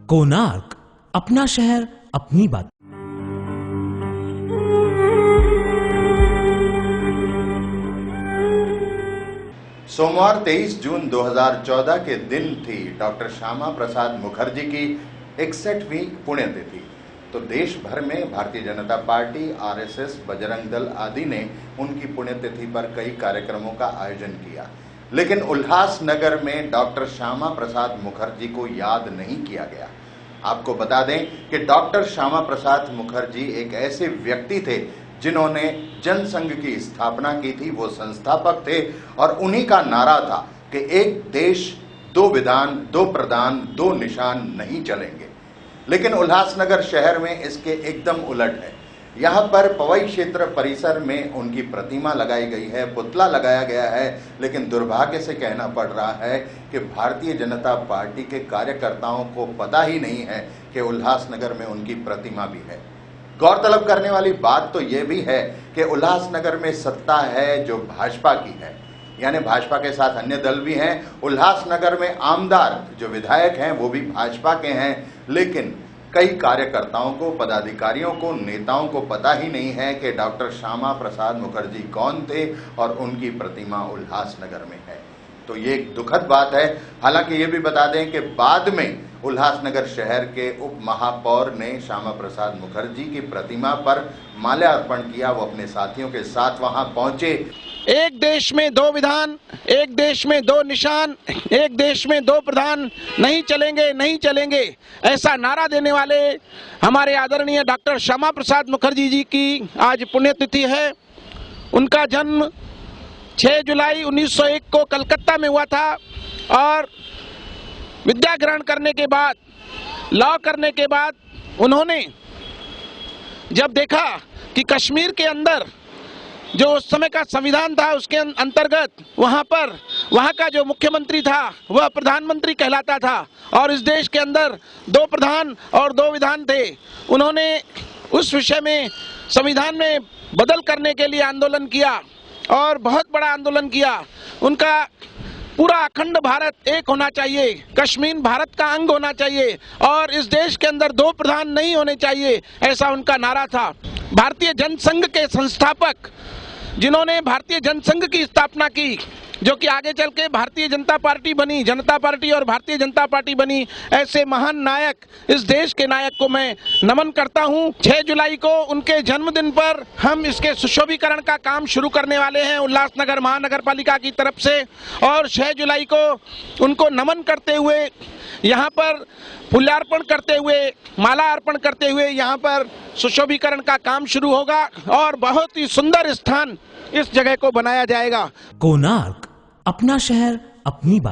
कोणार्क, अपना शहर अपनी बात। सोमवार 23 जून 2014 के दिन थी डॉक्टर श्यामा प्रसाद मुखर्जी की 61वीं पुण्यतिथि। तो देश भर में भारतीय जनता पार्टी, आरएसएस, बजरंग दल आदि ने उनकी पुण्यतिथि पर कई कार्यक्रमों का आयोजन किया, लेकिन उल्लासनगर में डॉक्टर श्यामा प्रसाद मुखर्जी को याद नहीं किया गया। आपको बता दें कि डॉक्टर श्यामा प्रसाद मुखर्जी एक ऐसे व्यक्ति थे जिन्होंने जनसंघ की स्थापना की थी। वो संस्थापक थे और उन्हीं का नारा था कि एक देश, दो विधान, दो प्रधान, दो निशान नहीं चलेंगे। लेकिन उल्लासनगर शहर में इसके एकदम उलट है। यहाँ पर पवई क्षेत्र परिसर में उनकी प्रतिमा लगाई गई है, पुतला लगाया गया है, लेकिन दुर्भाग्य से कहना पड़ रहा है कि भारतीय जनता पार्टी के कार्यकर्ताओं को पता ही नहीं है कि उल्लासनगर में उनकी प्रतिमा भी है। गौरतलब करने वाली बात तो ये भी है कि उल्लासनगर में सत्ता है जो भाजपा की है, यानी भाजपा के साथ अन्य दल भी हैं। उल्लासनगर में आमदार जो विधायक हैं वो भी भाजपा के हैं, लेकिन कई कार्यकर्ताओं को, पदाधिकारियों को, नेताओं को पता ही नहीं है कि डॉक्टर श्यामा प्रसाद मुखर्जी कौन थे और उनकी प्रतिमा उल्लासनगर में है। तो ये एक दुखद बात है। हालांकि ये भी बता दें कि बाद में उल्लासनगर शहर के उप महापौर ने श्यामा प्रसाद मुखर्जी की प्रतिमा पर माल्यार्पण किया। वो अपने साथियों के साथ वहां पहुंचे। एक देश में दो विधान, एक देश में दो निशान, एक देश में दो प्रधान, नहीं चलेंगे, नहीं चलेंगे, ऐसा नारा देने वाले हमारे आदरणीय डॉक्टर श्यामा प्रसाद मुखर्जी जी की आज पुण्यतिथि है। उनका जन्म 6 जुलाई 1901 को कलकत्ता में हुआ था और विद्या ग्रहण करने के बाद, लॉ करने के बाद उन्होंने जब देखा कि कश्मीर के अंदर जो उस समय का संविधान था उसके अंतर्गत वहाँ का जो मुख्यमंत्री था वह प्रधानमंत्री कहलाता था और इस देश के अंदर दो प्रधान और दो विधान थे। उन्होंने उस विषय में संविधान में बदल करने के लिए आंदोलन किया और बहुत बड़ा आंदोलन किया। उनका पूरा अखंड भारत एक होना चाहिए, कश्मीर भारत का अंग होना चाहिए और इस देश के अंदर दो प्रधान नहीं होने चाहिए, ऐसा उनका नारा था। भारतीय जनसंघ के संस्थापक जिन्होंने भारतीय जनसंघ की स्थापना की, जो कि आगे चल के भारतीय जनता पार्टी बनी, जनता पार्टी और भारतीय जनता पार्टी बनी, ऐसे महान नायक, इस देश के नायक को मैं नमन करता हूं। 6 जुलाई को उनके जन्मदिन पर हम इसके सुशोभीकरण का काम शुरू करने वाले हैं उल्लासनगर महानगर पालिका की तरफ से और 6 जुलाई को उनको नमन करते हुए, यहाँ पर फूल्यार्पण करते हुए, माला अर्पण करते हुए यहाँ पर सुशोभीकरण का काम शुरू होगा और बहुत ही सुंदर स्थान इस जगह को बनाया जाएगा। कोणार्क, अपना शहर अपनी बात।